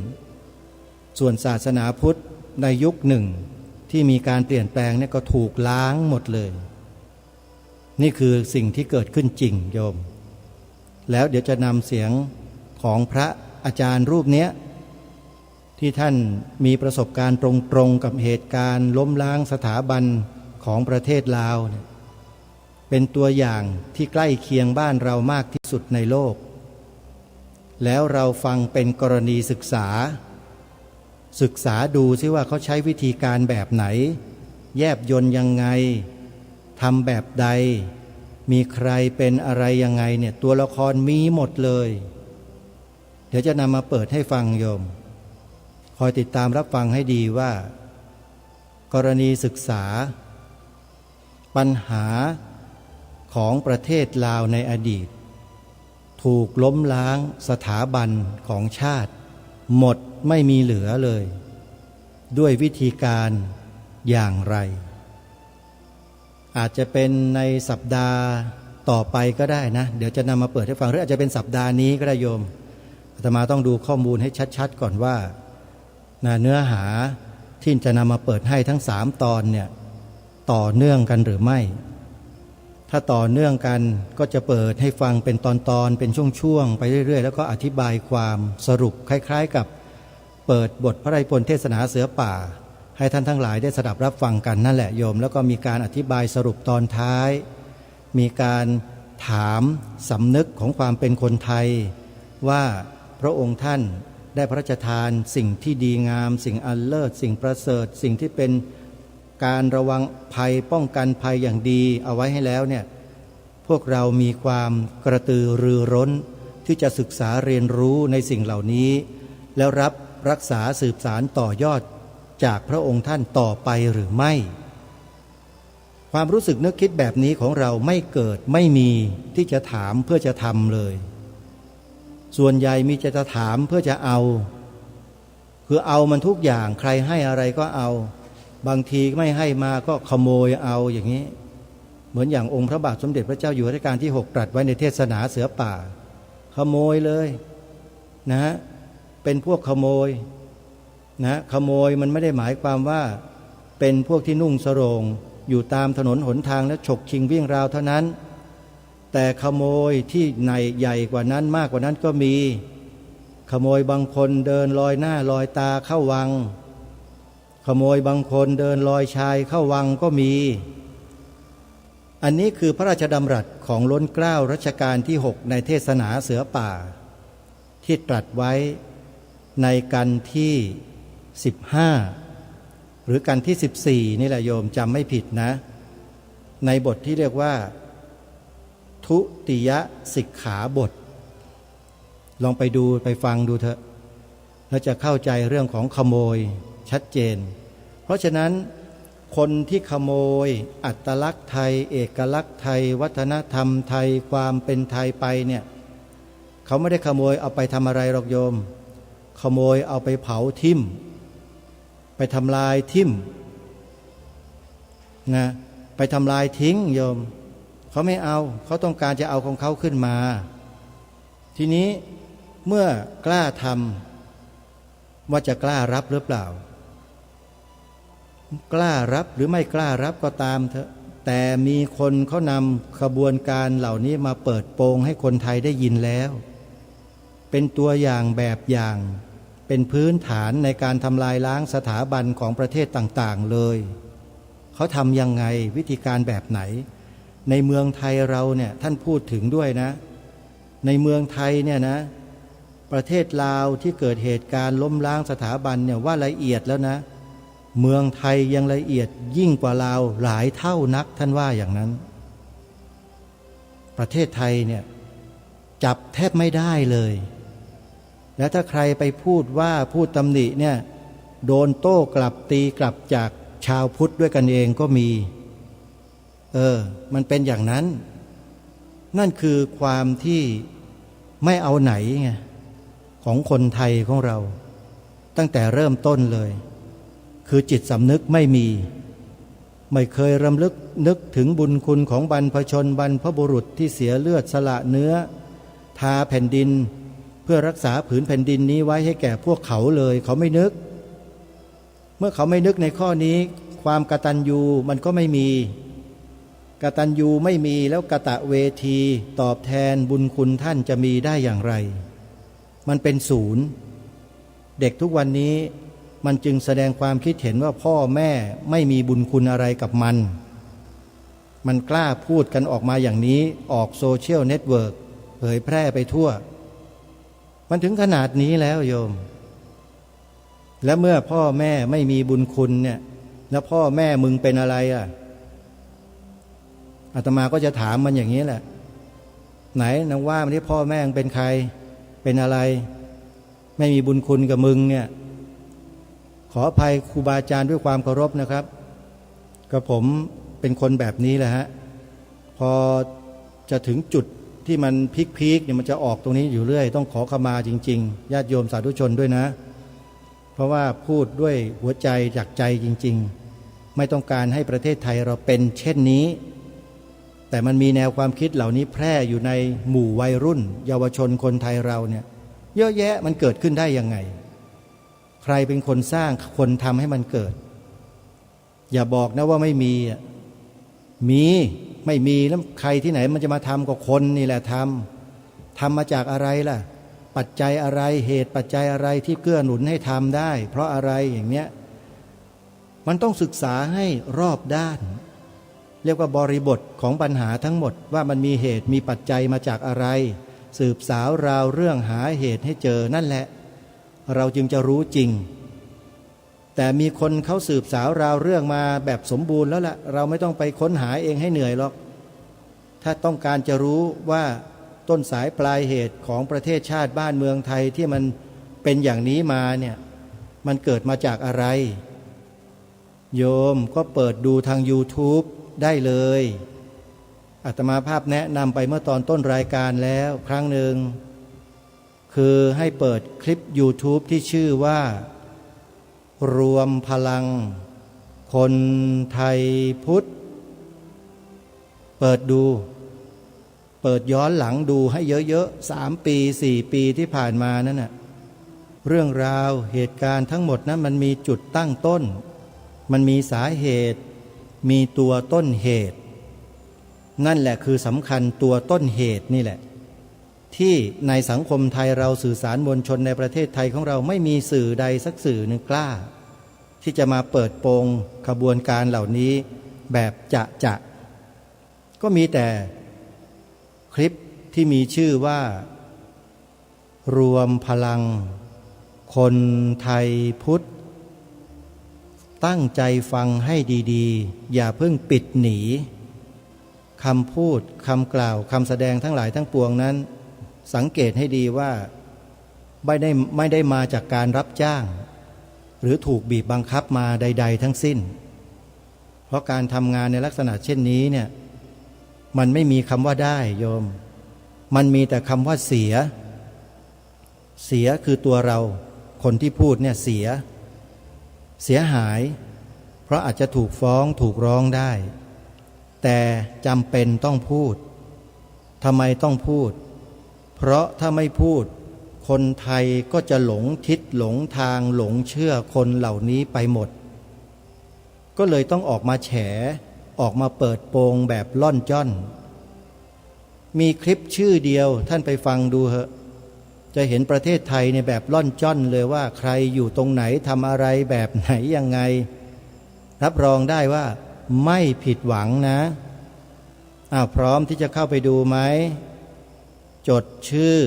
ส่วนศาสนาพุทธในยุคหนึ่งที่มีการเปลี่ยนแปลงเนี่ยก็ถูกล้างหมดเลยนี่คือสิ่งที่เกิดขึ้นจริงโยมแล้วเดี๋ยวจะนำเสียงของพระอาจารย์รูปเนี้ยที่ท่านมีประสบการณ์ตรงๆกับเหตุการณ์ล้มล้างสถาบันของประเทศลาวเนี่ยเป็นตัวอย่างที่ใกล้เคียงบ้านเรามากที่สุดในโลกแล้วเราฟังเป็นกรณีศึกษาดูซิว่าเขาใช้วิธีการแบบไหนแยบยลยังไงทำแบบใดมีใครเป็นอะไรยังไงเนี่ยตัวละครมีหมดเลยเดี๋ยวจะนำมาเปิดให้ฟังโยมคอยติดตามรับฟังให้ดีว่ากรณีศึกษาปัญหาของประเทศลาวในอดีตถูกล้มล้างสถาบันของชาติหมดไม่มีเหลือเลยด้วยวิธีการอย่างไรอาจจะเป็นในสัปดาห์ต่อไปก็ได้นะเดี๋ยวจะนำมาเปิดให้ฟังหรืออาจจะเป็นสัปดาห์นี้ก็ได้โยมอาตมาต้องดูข้อมูลให้ชัดๆก่อนว่าเนื้อหาที่จะนำมาเปิดให้ทั้ง3 ตอนเนี่ยต่อเนื่องกันหรือไม่ถ้าต่อเนื่องกันก็จะเปิดให้ฟังเป็นตอนๆเป็นช่วงๆไปเรื่อยๆแล้วก็อธิบายความสรุปคล้ายๆกับเปิดบทพระไตรปิฎกเทศนาเสือป่าให้ท่านทั้งหลายได้สดับรับฟังกันนั่นแหละโยมแล้วก็มีการอธิบายสรุปตอนท้ายมีการถามสำนึกของความเป็นคนไทยว่าพระองค์ท่านได้พระราชทานสิ่งที่ดีงามสิ่งอันเลิศสิ่งประเสริฐสิ่งที่เป็นการระวังภัยป้องกันภัยอย่างดีเอาไว้ให้แล้วเนี่ยพวกเรามีความกระตือรือร้นที่จะศึกษาเรียนรู้ในสิ่งเหล่านี้แล้วรับรักษาสืบสารต่อยอดจากพระองค์ท่านต่อไปหรือไม่ความรู้สึกนึกคิดแบบนี้ของเราไม่เกิดไม่มีที่จะถามเพื่อจะทำเลยส่วนใหญ่มีจะถามเพื่อจะเอาคือเอามันทุกอย่างใครให้อะไรก็เอาบางทีไม่ให้มาก็ขโมยเอาอย่างนี้เหมือนอย่างองค์พระบาทสมเด็จพระเจ้าอยู่หัวรัชกาลที่6ตรัสไว้ในเทศนาเสือป่าขโมยเลยนะเป็นพวกขโมยนะขโมยมันไม่ได้หมายความว่าเป็นพวกที่นุ่งสรงอยู่ตามถนนหนทางและฉกชิงวิ่งราวเท่านั้นแต่ขโมยที่ใหญ่กว่านั้นมากกว่านั้นก็มีขโมยบางคนเดินลอยหน้าลอยตาเข้าวังขโมยบางคนเดินลอยชายเข้าวังก็มีอันนี้คือพระราชดำรัสของล้นเกล้ารัชกาลที่6ในเทศนาเสือป่าที่ตรัสไว้ในกันที่15หรือกันที่14นี่แหละโยมจำไม่ผิดนะในบทที่เรียกว่าทุติยสิกขาบทลองไปดูไปฟังดูเถอะแล้วจะเข้าใจเรื่องของขโมยชัดเจนเพราะฉะนั้นคนที่ขโมยอัตลักษณ์ไทยเอกลักษณ์ไทยวัฒนธรรมไทยความเป็นไทยไปเนี่ย เขาไม่ได้ขโมยเอาไปทำอะไรหรอกโยมขโมยเอาไปเผาทิ่มไปทำลายทิ่มนะไปทำลายทิ้งโยมเขาไม่เอาเขาต้องการจะเอาของเขาขึ้นมาทีนี้เมื่อกล้าทำว่าจะกล้ารับหรือเปล่ากล้ารับหรือไม่กล้ารับก็ตามเถอะแต่มีคนเขานำขบวนการเหล่านี้มาเปิดโปงให้คนไทยได้ยินแล้วเป็นตัวอย่างแบบอย่างเป็นพื้นฐานในการทำลายล้างสถาบันของประเทศต่างๆเลยเขาทำยังไงวิธีการแบบไหนในเมืองไทยเราเนี่ยท่านพูดถึงด้วยนะในเมืองไทยเนี่ยนะประเทศลาวที่เกิดเหตุการณ์ล้มล้างสถาบันเนี่ยว่าละเอียดแล้วนะเมืองไทยยังละเอียดยิ่งกว่าลาวหลายเท่านักท่านว่าอย่างนั้นประเทศไทยเนี่ยจับแทบไม่ได้เลยและถ้าใครไปพูดตำหนิเนี่ยโดนโต้กลับตีกลับจากชาวพุทธด้วยกันเองก็มีมันเป็นอย่างนั้นนั่นคือความที่ไม่เอาไหนไงของคนไทยของเราตั้งแต่เริ่มต้นเลยคือจิตสำนึกไม่เคยรำลึกนึกถึงบุญคุณของบรรพชนบรรพบุรุษที่เสียเลือดสละเนื้อทาแผ่นดินเพื่อรักษาผืนแผ่นดินนี้ไว้ให้แก่พวกเขาเลยเขาไม่นึกเมื่อเขาไม่นึกในข้อนี้ความกตัญญูมันก็ไม่มีกตัญญูไม่มีแล้วกตเวทีตอบแทนบุญคุณท่านจะมีได้อย่างไรมันเป็นศูนย์เด็กทุกวันนี้มันจึงแสดงความคิดเห็นว่าพ่อแม่ไม่มีบุญคุณอะไรกับมันกล้าพูดกันออกมาอย่างนี้ออกโซเชียลเน็ตเวิร์กเผยแพร่ไปทั่วมันถึงขนาดนี้แล้วโยมและเมื่อพ่อแม่ไม่มีบุญคุณเนี่ยแล้วพ่อแม่มึงเป็นอะไรอาตมาก็จะถามมันอย่างนี้แหละไหนนางว่ามันที่พ่อแม่มึงเป็นใครเป็นอะไรไม่มีบุญคุณกับมึงเนี่ยขออภัยครูบาอาจารย์ด้วยความเคารพนะครับกับผมเป็นคนแบบนี้แหละฮะพอจะถึงจุดที่มันพีคเนี่ยมันจะออกตรงนี้อยู่เรื่อยต้องขอขมาจริงๆญาติโยมสาธุชนด้วยนะเพราะว่าพูดด้วยหัวใจจากใจจริงๆไม่ต้องการให้ประเทศไทยเราเป็นเช่นนี้แต่มันมีแนวความคิดเหล่านี้แพร่อยู่ในหมู่วัยรุ่นเยาวชนคนไทยเราเนี่ยเยอะแยะมันเกิดขึ้นได้ยังไงใครเป็นคนสร้างคนทำให้มันเกิดอย่าบอกนะว่าไม่มีไม่มีแล้วใครที่ไหนมันจะมาทำก็คนนี่แหละทำมาจากอะไรล่ะปัจจัยอะไรเหตุปัจจัยอะไรที่เกื้อหนุนให้ทำได้เพราะอะไรอย่างเนี้ยมันต้องศึกษาให้รอบด้านเรียกว่าบริบทของปัญหาทั้งหมดว่ามันมีเหตุมีปัจจัยมาจากอะไรสืบสาวราวเรื่องหาเหตุให้เจอนั่นแหละเราจึงจะรู้จริงแต่มีคนเขาสืบสาวราวเรื่องมาแบบสมบูรณ์แล้วล่ะเราไม่ต้องไปค้นหาเองให้เหนื่อยหรอกถ้าต้องการจะรู้ว่าต้นสายปลายเหตุของประเทศชาติบ้านเมืองไทยที่มันเป็นอย่างนี้มาเนี่ยมันเกิดมาจากอะไรโยมก็เปิดดูทาง YouTube ได้เลยอาตมาภาพแนะนำไปเมื่อตอนต้นรายการแล้วครั้งหนึ่งคือให้เปิดคลิป YouTube ที่ชื่อว่ารวมพลังคนไทยพุทธเปิดดูเปิดย้อนหลังดูให้เยอะๆ3 ปี 4 ปีที่ผ่านมานั่นน่ะเรื่องราวเหตุการณ์ทั้งหมดนั้นมันมีจุดตั้งต้นมันมีสาเหตุมีตัวต้นเหตุนั่นแหละคือสำคัญตัวต้นเหตุนี่แหละที่ในสังคมไทยเราสื่อสารมวลชนในประเทศไทยของเราไม่มีสื่อใดสักสื่อหนึ่งกล้าที่จะมาเปิดโปงขบวนการเหล่านี้แบบจะก็มีแต่คลิปที่มีชื่อว่ารวมพลังคนไทยพุทธตั้งใจฟังให้ดีๆอย่าเพิ่งปิดหนีคำพูดคำกล่าวคำแสดงทั้งหลายทั้งปวงนั้นสังเกตให้ดีว่าไม่ได้มาจากการรับจ้างหรือถูกบีบบังคับมาใดๆทั้งสิ้นเพราะการทำงานในลักษณะเช่นนี้เนี่ยมันไม่มีคำว่าได้โยมมันมีแต่คำว่าเสีย เสียคือตัวเราคนที่พูดเนี่ยเสียหายเพราะอาจจะถูกฟ้องถูกร้องได้แต่จำเป็นต้องพูดทำไมต้องพูดเพราะถ้าไม่พูดคนไทยก็จะหลงทิศหลงทางหลงเชื่อคนเหล่านี้ไปหมดก็เลยต้องออกมาแฉออกมาเปิดโปงแบบล่อนจ้อนมีคลิปชื่อเดียวท่านไปฟังดูเหอะจะเห็นประเทศไทยในแบบล่อนจ้อนเลยว่าใครอยู่ตรงไหนทำอะไรแบบไหนยังไงรับรองได้ว่าไม่ผิดหวังนะพร้อมที่จะเข้าไปดูไหมจดชื่อ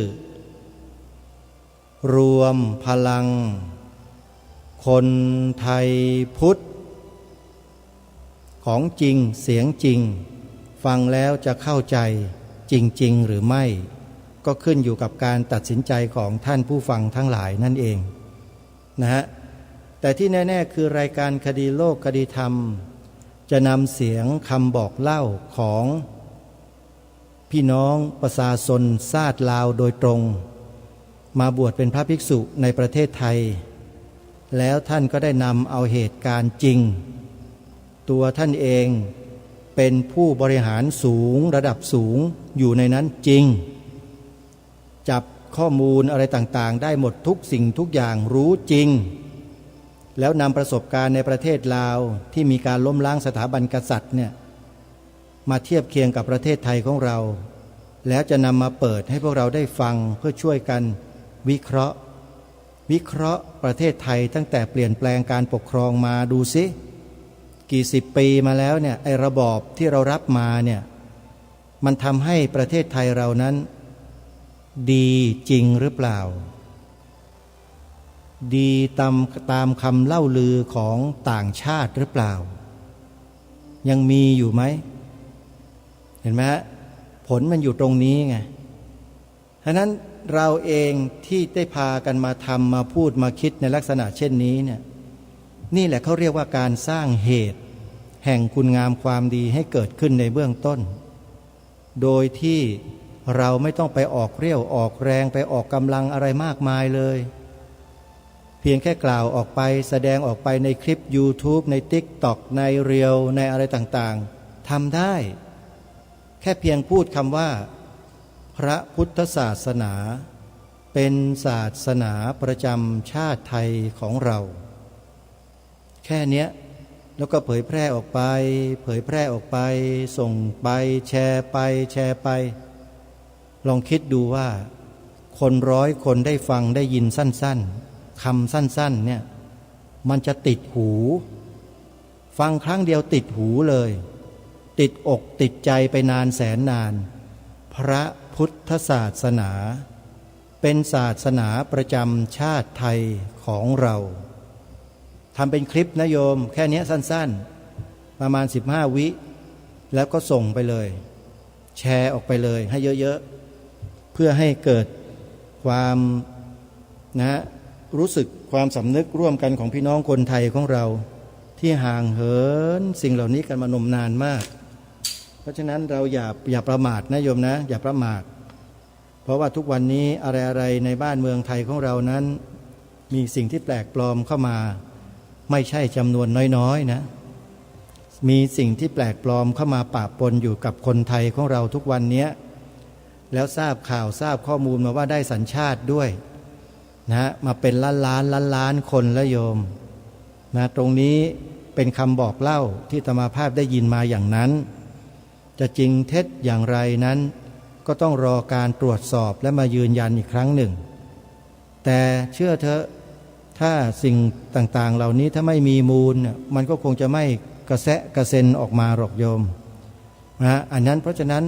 รวมพลังคนไทยพุทธของจริงเสียงจริงฟังแล้วจะเข้าใจจริงๆหรือไม่ก็ขึ้นอยู่กับการตัดสินใจของท่านผู้ฟังทั้งหลายนั่นเองนะฮะแต่ที่แน่ๆคือรายการคดีโลกคดีธรรมจะนำเสียงคำบอกเล่าของพี่น้องประชาชนชาติลาวโดยตรงมาบวชเป็นพระภิกษุในประเทศไทยแล้วท่านก็ได้นำเอาเหตุการณ์จริงตัวท่านเองเป็นผู้บริหารสูงระดับสูงอยู่ในนั้นจริงจับข้อมูลอะไรต่างๆได้หมดทุกสิ่งทุกอย่างรู้จริงแล้วนำประสบการณ์ในประเทศลาวที่มีการล้มล้างสถาบันกษัตริย์เนี่ยมาเทียบเคียงกับประเทศไทยของเราแล้วจะนำมาเปิดให้พวกเราได้ฟังเพื่อช่วยกันวิเคราะห์ประเทศไทยตั้งแต่เปลี่ยนแปลงการปกครองมาดูซิกี่สิบปีมาแล้วเนี่ยไอ้ระบอบที่เรารับมาเนี่ยมันทำให้ประเทศไทยเรานั้นดีจริงหรือเปล่าดีตามคำเล่าลือของต่างชาติหรือเปล่ายังมีอยู่ไหมเห็นไหมฮะผลมันอยู่ตรงนี้ไงฉะนั้นเราเองที่ได้พากันมาทำมาพูดมาคิดในลักษณะเช่นนี้เนี่ยนี่แหละเขาเรียกว่าการสร้างเหตุแห่งคุณงามความดีให้เกิดขึ้นในเบื้องต้นโดยที่เราไม่ต้องไปออกเรี่ยวออกแรงไปออกกำลังอะไรมากมายเลยเพียงแค่กล่าวออกไปแสดงออกไปในคลิป YouTube ใน TikTok ในเรียวในอะไรต่างๆทำได้แค่เพียงพูดคำว่าพระพุทธศาสนาเป็นศาสนาประจำชาติไทยของเราแค่เนี้ยแล้วก็เผยแพร่ออกไปส่งไปแชร์ไปลองคิดดูว่าคน100 คนได้ฟังได้ยินสั้นๆคำสั้นๆเนี่ยมันจะติดหูฟังครั้งเดียวติดหูเลยติดอกติดใจไปนานแสนนานพระพุทธศาสนาเป็นศาสนาประจำชาติไทยของเราทำเป็นคลิปนะโยมแค่นี้สั้นๆประมาณ15 วิแล้วก็ส่งไปเลยแชร์ออกไปเลยให้เยอะๆเพื่อให้เกิดความรู้สึกความสำนึกร่วมกันของพี่น้องคนไทยของเราที่ห่างเหินสิ่งเหล่านี้กันมานมนานมากเพราะฉะนั้นเราอย่าประมาทนะโยมนะอย่าประมาทเพราะว่าทุกวันนี้อะไรในบ้านเมืองไทยของเรานั้นมีสิ่งที่แปลกปลอมเข้ามาไม่ใช่จำนวนน้อยๆนะมีสิ่งที่แปลกปลอมเข้ามาปะปนอยู่กับคนไทยของเราทุกวันนี้แล้วทราบข่าวทราบข้อมูลมาว่าได้สัญชาติด้วยนะมาเป็นล้านคนแล้วโยมนะตรงนี้เป็นคำบอกเล่าที่อาตมาภาพได้ยินมาอย่างนั้นจะจริงเท็จอย่างไรนั้นก็ต้องรอการตรวจสอบและมายืนยันอีกครั้งหนึ่งแต่เชื่อเถอะถ้าสิ่งต่างๆเหล่านี้ถ้าไม่มีมูลมันก็คงจะไม่กระแสะกระเซ็นออกมาหรอกโยมนะอันนั้นเพราะฉะนั้น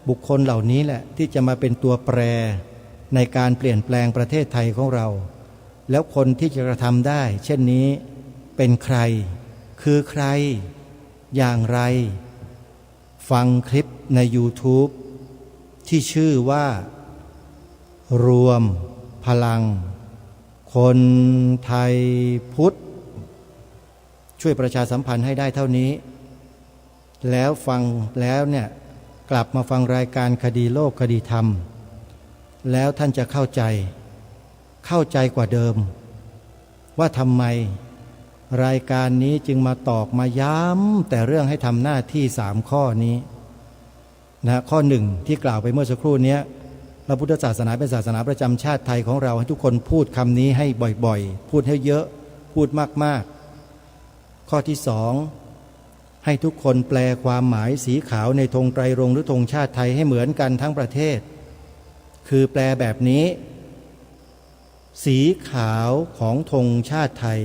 บุคคลเหล่านี้แหละที่จะมาเป็นตัวแปรในการเปลี่ยนแปลงประเทศไทยของเราแล้วคนที่จะกระทำได้เช่นนี้เป็นใครคือใครอย่างไรฟังคลิปใน YouTube ที่ชื่อว่ารวมพลังคนไทยพุทธช่วยประชาสัมพันธ์ให้ได้เท่านี้แล้วฟังแล้วเนี่ยกลับมาฟังรายการคดีโลกคดีธรรมแล้วท่านจะเข้าใจ เข้าใจกว่าเดิมว่าทำไมรายการนี้จึงมาตอกมาย้ำแต่เรื่องให้ทำหน้าที่3ข้อนี้นะข้อ1ที่กล่าวไปเมื่อสักครู่นี้พระพุทธศาสนาเป็นศาสนาประจำชาติไทยของเราให้ทุกคนพูดคำนี้ให้บ่อยๆพูดให้เยอะพูดมากๆข้อที่2ให้ทุกคนแปลความหมายสีขาวในธงไตรรงค์หรือธงชาติไทยให้เหมือนกันทั้งประเทศคือแปลแบบนี้สีขาวของธงชาติไทย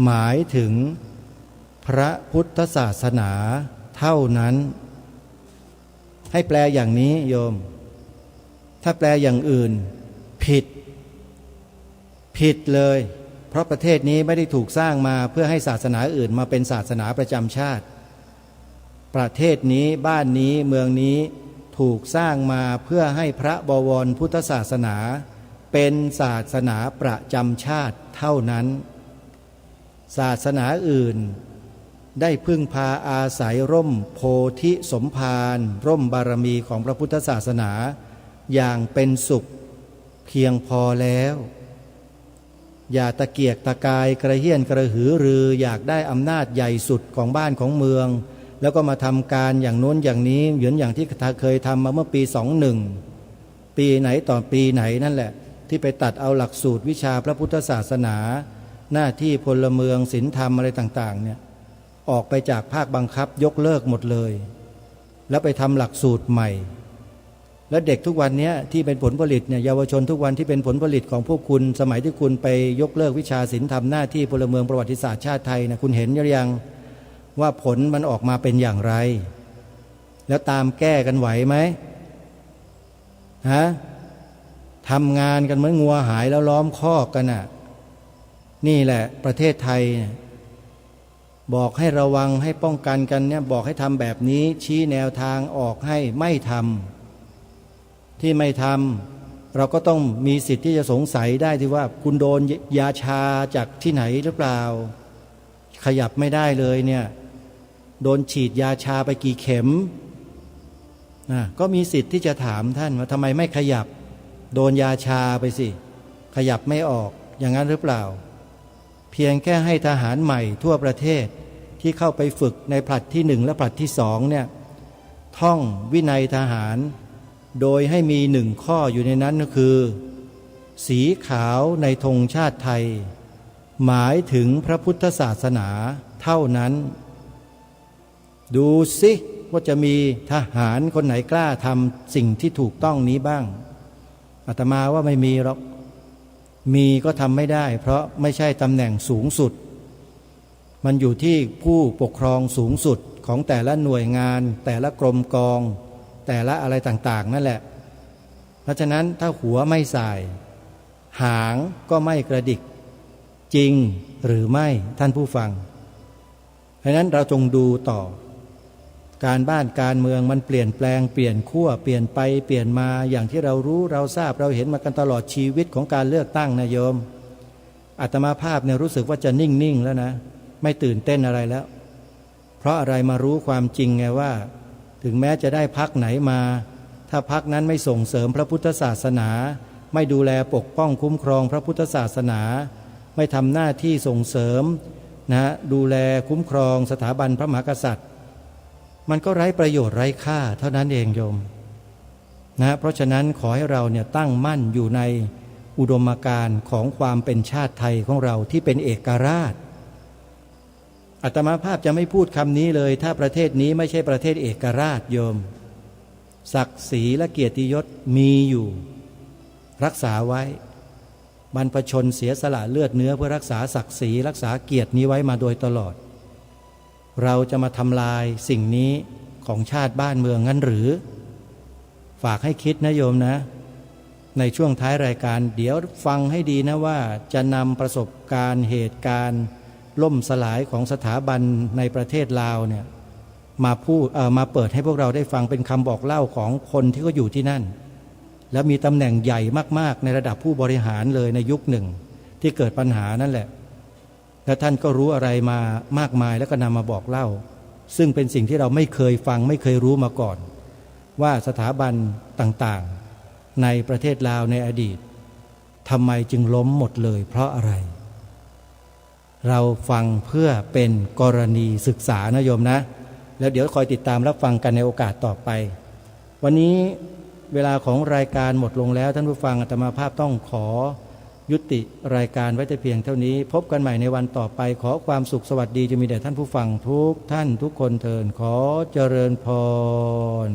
หมายถึงพระพุทธศาสนาเท่านั้นให้แปลอย่างนี้โยมถ้าแปลอย่างอื่นผิดเลยเพราะประเทศนี้ไม่ได้ถูกสร้างมาเพื่อให้ศาสนาอื่นมาเป็นศาสนาประจำชาติประเทศนี้บ้านนี้เมืองนี้ถูกสร้างมาเพื่อให้พระบวรพุทธศาสนาเป็นศาสนาประจำชาติเท่านั้นศาสนาอื่นได้พึ่งพาอาศัยร่มโพธิสมภารร่มบารมีของพระพุทธศาสนาอย่างเป็นสุขเพียงพอแล้วอย่าตะเกียกตะกายกระเฮี้ยนกระหือรืออยากได้อำนาจใหญ่สุดของบ้านของเมืองแล้วก็มาทำการอย่างโน้นอย่างนี้เหมือนอย่างที่เคยทำมาเมื่อปี21ปีไหนต่อปีไหนนั่นแหละที่ไปตัดเอาหลักสูตรวิชาพระพุทธศาสนาหน้าที่พลเมืองศีลธรรมอะไรต่างๆเนี่ยออกไปจากภาคบังคับยกเลิกหมดเลยแล้วไปทำหลักสูตรใหม่และเด็กทุกวันนี้ที่เป็นผลผลิตเนี่ยเยาวชนทุกวันที่เป็นผลผลิตของพวกคุณสมัยที่คุณไปยกเลิกวิชาศีลธรรมหน้าที่พลเมืองประวัติศาสตร์ชาติไทยนะคุณเห็นหรือยังว่าผลมันออกมาเป็นอย่างไรแล้วตามแก้กันไหวไหมฮะทำงานกันเหมือนงัวหายแล้วล้อมคอกกันน่ะนี่แหละประเทศไทยบอกให้ระวังให้ป้องกันกันเนี่ยบอกให้ทำแบบนี้ชี้แนวทางออกให้ไม่ทำที่ไม่ทำเราก็ต้องมีสิทธิ์ที่จะสงสัยได้ที่ว่าคุณโดนยาชาจากที่ไหนหรือเปล่าขยับไม่ได้เลยเนี่ยโดนฉีดยาชาไปกี่เข็มก็มีสิทธิ์ที่จะถามท่านว่าทำไมไม่ขยับโดนยาชาไปสิขยับไม่ออกอย่างนั้นหรือเปล่าเพียงแค่ให้ทหารใหม่ทั่วประเทศที่เข้าไปฝึกในผลัดที่1และผลัดที่2เนี่ยท่องวินัยทหารโดยให้มี1ข้ออยู่ในนั้นก็คือสีขาวในธงชาติไทยหมายถึงพระพุทธศาสนาเท่านั้นดูสิว่าจะมีทหารคนไหนกล้าทำสิ่งที่ถูกต้องนี้บ้างอาตมาว่าไม่มีหรอกมีก็ทำไม่ได้เพราะไม่ใช่ตำแหน่งสูงสุดมันอยู่ที่ผู้ปกครองสูงสุดของแต่ละหน่วยงานแต่ละกรมกองแต่ละอะไรต่างๆนั่นแหละเพราะฉะนั้นถ้าหัวไม่สายหางก็ไม่กระดิกจริงหรือไม่ท่านผู้ฟังเพราะนั้นเราจงดูต่อการบ้านการเมืองมันเปลี่ยนแปลงเปลี่ยนขั้วเปลี่ยนไปเปลี่ยนมาอย่างที่เรารู้เราทราบเราเห็นมากันตลอดชีวิตของการเลือกตั้งนะโยมอาตมาภาพเนี่ยรู้สึกว่าจะนิ่งๆแล้วนะไม่ตื่นเต้นอะไรแล้วเพราะอะไรมารู้ความจริงไงว่าถึงแม้จะได้พรรคไหนมาถ้าพรรคนั้นไม่ส่งเสริมพระพุทธศาสนาไม่ดูแลปกป้องคุ้มครองพระพุทธศาสนาไม่ทำหน้าที่ส่งเสริมนะดูแลคุ้มครองสถาบันพระมหากษัตริย์มันก็ไร้ประโยชน์ไร้ค่าเท่านั้นเองโยมนะเพราะฉะนั้นขอให้เราเนี่ยตั้งมั่นอยู่ในอุดมการณ์ของความเป็นชาติไทยของเราที่เป็นเอกราชอาตมาภาพจะไม่พูดคำนี้เลยถ้าประเทศนี้ไม่ใช่ประเทศเอกราชโยมศักดิ์ศรีและเกียรติยศมีอยู่รักษาไว้บรรพชนเสียสละเลือดเนื้อเพื่อรักษาศักดิ์ศรีรักษาเกียรตินี้ไว้มาโดยตลอดเราจะมาทำลายสิ่งนี้ของชาติบ้านเมืองงั้นหรือฝากให้คิดนะโยมนะในช่วงท้ายรายการเดี๋ยวฟังให้ดีนะว่าจะนำประสบการณ์เหตุการณ์ล่มสลายของสถาบันในประเทศลาวเนี่ยมาเปิดให้พวกเราได้ฟังเป็นคำบอกเล่าของคนที่เขาอยู่ที่นั่นแล้วมีตำแหน่งใหญ่มากๆในระดับผู้บริหารเลยในยุคหนึ่งที่เกิดปัญหานั่นแหละและท่านก็รู้อะไรมามากมายแล้วก็นำมาบอกเล่าซึ่งเป็นสิ่งที่เราไม่เคยฟังไม่เคยรู้มาก่อนว่าสถาบันต่างๆในประเทศลาวในอดีต ทำไมจึงล้มหมดเลยเพราะอะไร เราฟังเพื่อเป็นกรณีศึกษานะโยมนะแล้วเดี๋ยวคอยติดตามรับฟังกันในโอกาสต่อไปวันนี้เวลาของรายการหมดลงแล้วท่านผู้ฟังอาตมาภาพต้องขอยุติรายการไว้แต่เพียงเท่านี้พบกันใหม่ในวันต่อไปขอความสุขสวัสดีจะมีแด่ท่านผู้ฟังทุกท่านทุกคนเทินขอเจริญพร